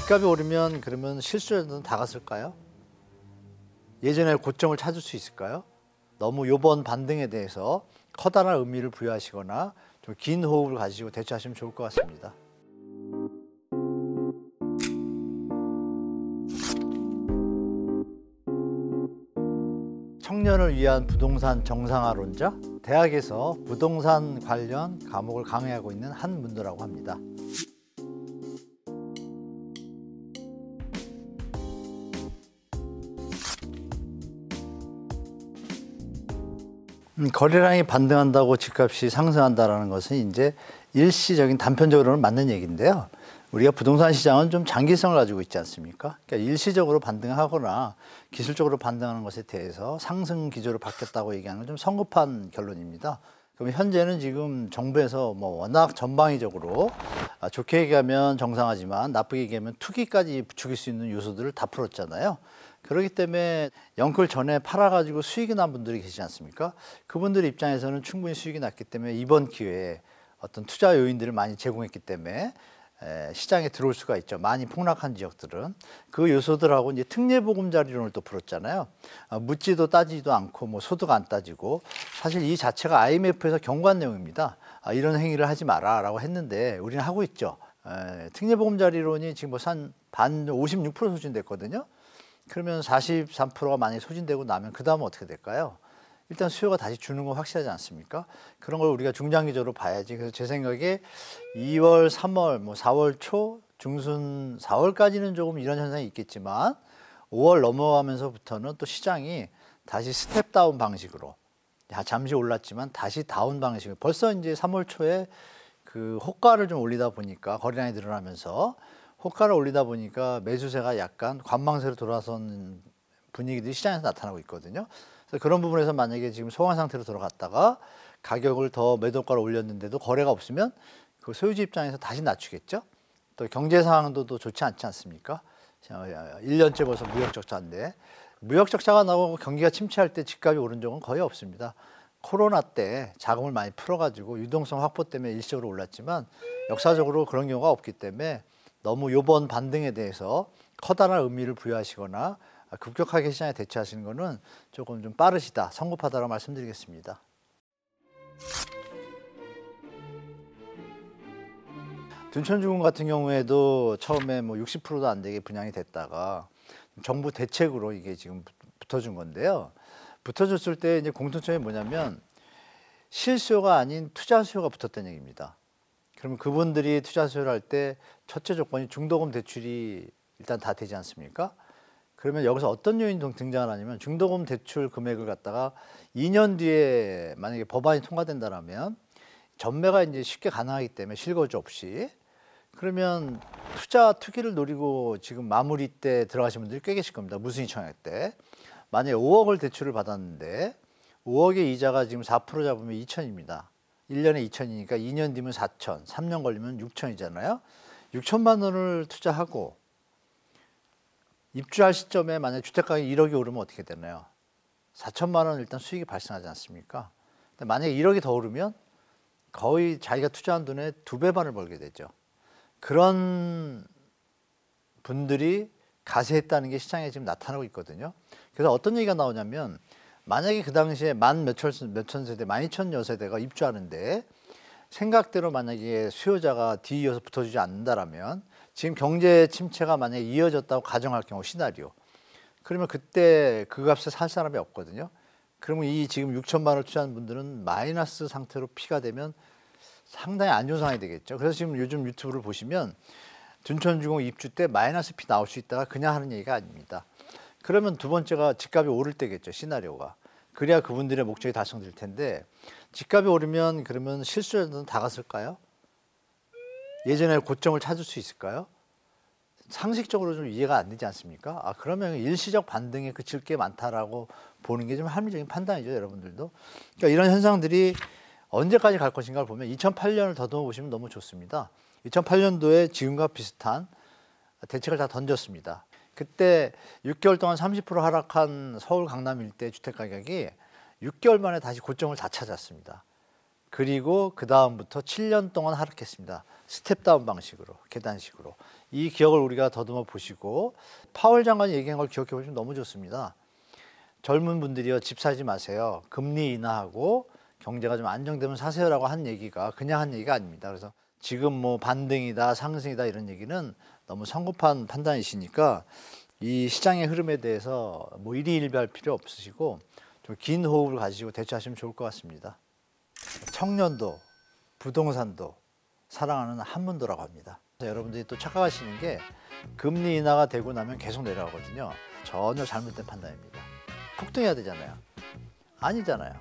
집값이 오르면 그러면 실수요자들은 다 갔을까요? 예전의 고점을 찾을 수 있을까요? 너무 이번 반등에 대해서 커다란 의미를 부여하시거나 좀 긴 호흡을 가지고 대처하시면 좋을 것 같습니다. 청년을 위한 부동산 정상화론자, 대학에서 부동산 관련 과목을 강의하고 있는 한문도라고 합니다. 거래량이 반등한다고 집값이 상승한다는 것은 이제 일시적인 단편적으로는 맞는 얘기인데요. 우리가 부동산 시장은 좀 장기성을 가지고 있지 않습니까? 그러니까 일시적으로 반등하거나 기술적으로 반등하는 것에 대해서 상승 기조로 바뀌었다고 얘기하는 건 좀 성급한 결론입니다. 그럼 현재는 지금 정부에서 워낙 전방위적으로 좋게 얘기하면 정상화지만 나쁘게 얘기하면 투기까지 부추길 수 있는 요소들을 다 풀었잖아요. 그렇기 때문에 영끌 전에 팔아가지고 수익이 난 분들이 계시지 않습니까? 그분들 입장에서는 충분히 수익이 났기 때문에 이번 기회에 어떤 투자 요인들을 많이 제공했기 때문에 시장에 들어올 수가 있죠. 많이 폭락한 지역들은. 그 요소들하고 이제 특례보금자리론을 또 풀었잖아요. 묻지도 따지지도 않고 소득 안 따지고, 사실 이 자체가 IMF에서 경고한 내용입니다. 이런 행위를 하지 마라 라고 했는데 우리는 하고 있죠. 특례보금자리론이 지금 반 56% 소진됐거든요. 그러면 43%가 만약에 소진되고 나면 그 다음은 어떻게 될까요? 일단 수요가 다시 주는 건 확실하지 않습니까? 그런 걸 우리가 중장기적으로 봐야지. 그래서 제 생각에 2월, 3월, 4월 초, 중순 4월까지는 조금 이런 현상이 있겠지만 5월 넘어가면서부터는 또 시장이 다시 스텝 다운 방식으로, 잠시 올랐지만 다시 다운 방식으로, 벌써 이제 3월 초에 그 호가를 좀 올리다 보니까 거래량이 늘어나면서 호가를 올리다 보니까 매수세가 약간 관망세로 돌아선 분위기들이 시장에서 나타나고 있거든요. 그래서 그런 부분에서 만약에 지금 소강 상태로 들어갔다가 가격을 더 매도가를 올렸는데도 거래가 없으면 그 소유주 입장에서 다시 낮추겠죠. 또 경제 상황도 또 좋지 않지 않습니까? 1년째 벌써 무역 적자인데, 무역 적자가 나오고 경기가 침체할 때 집값이 오른 적은 거의 없습니다. 코로나 때 자금을 많이 풀어가지고 유동성 확보 때문에 일시적으로 올랐지만 역사적으로 그런 경우가 없기 때문에 너무 이번 반등에 대해서 커다란 의미를 부여하시거나 급격하게 시장에 대처하시는 것은 조금 좀 빠르시다, 성급하다고 말씀드리겠습니다. 둔촌주공 같은 경우에도 처음에 60%도 안 되게 분양이 됐다가 정부 대책으로 이게 지금 붙어준 건데요. 붙어줬을 때 이제 공통점이 뭐냐면 실수요가 아닌 투자 수요가 붙었다는 얘기입니다. 그러면 그분들이 투자 수요를 할 때 첫째 조건이 중도금 대출이 일단 다 되지 않습니까? 그러면 여기서 어떤 요인이 등장을 하냐면 중도금 대출 금액을 갖다가 2년 뒤에 만약에 법안이 통과된다면 전매가 이제 쉽게 가능하기 때문에 실거주 없이, 그러면 투기를 노리고 지금 마무리 때 들어가신 분들이 꽤 계실 겁니다. 무순위 청약 때. 만약에 5억을 대출을 받았는데 5억의 이자가 지금 4% 잡으면 2천입니다. 1년에 2천이니까 2년 뒤면 4천, 3년 걸리면 6천이잖아요. 6천만 원을 투자하고 입주할 시점에 만약 주택가격이 1억이 오르면 어떻게 되나요? 4천만 원 일단 수익이 발생하지 않습니까? 근데 만약에 1억이 더 오르면 거의 자기가 투자한 돈의 2배 반을 벌게 되죠. 그런 분들이 가세했다는 게 시장에 지금 나타나고 있거든요. 그래서 어떤 얘기가 나오냐면 만약에 그 당시에 몇천 세대, 12,000여 세대가 입주하는데 생각대로 만약에 수요자가 뒤이어서 붙어주지 않는다라면 지금 경제 침체가 만약에 이어졌다고 가정할 경우 시나리오, 그러면 그때 그 값에 살 사람이 없거든요. 그러면 이 지금 6천만 원을 투자한 분들은 마이너스 상태로 피가 되면 상당히 안 좋은 상황이 되겠죠. 그래서 지금 요즘 유튜브를 보시면 둔촌주공 입주 때 마이너스 피 나올 수 있다가 그냥 하는 얘기가 아닙니다. 그러면 두 번째가 집값이 오를 때겠죠, 시나리오가. 그래야 그분들의 목적이 달성될 텐데 집값이 오르면 그러면 실수요자들은 다 갔을까요? 예전의 고점을 찾을 수 있을까요? 상식적으로 좀 이해가 안 되지 않습니까? 그러면 일시적 반등에 그칠 게 많다라고 보는 게 좀 합리적인 판단이죠, 여러분들도. 그러니까 이런 현상들이 언제까지 갈 것인가를 보면 2008년을 더듬어 보시면 너무 좋습니다. 2008년도에 지금과 비슷한 대책을 다 던졌습니다. 그때 6개월 동안 30% 하락한 서울 강남 일대 주택 가격이 6개월 만에 다시 고점을 다 찾았습니다. 그리고 그 다음부터 7년 동안 하락했습니다. 스텝다운 방식으로, 계단식으로. 이 기억을 우리가 더듬어 보시고 파월 장관이 얘기한 걸 기억해 보시면 너무 좋습니다. 젊은 분들이요, 집 사지 마세요. 금리 인하하고 경제가 좀 안정되면 사세요라고 한 얘기가 그냥 한 얘기가 아닙니다. 그래서 지금 뭐 반등이다, 상승이다 이런 얘기는 너무 성급한 판단이시니까 이 시장의 흐름에 대해서 뭐 일희일비할 필요 없으시고 좀 긴 호흡을 가지고 대처하시면 좋을 것 같습니다. 청년도, 부동산도 사랑하는 한문도라고 합니다. 여러분들이 또 착각하시는 게 금리 인하가 되고 나면 계속 내려가거든요. 전혀 잘못된 판단입니다. 폭등해야 되잖아요. 아니잖아요.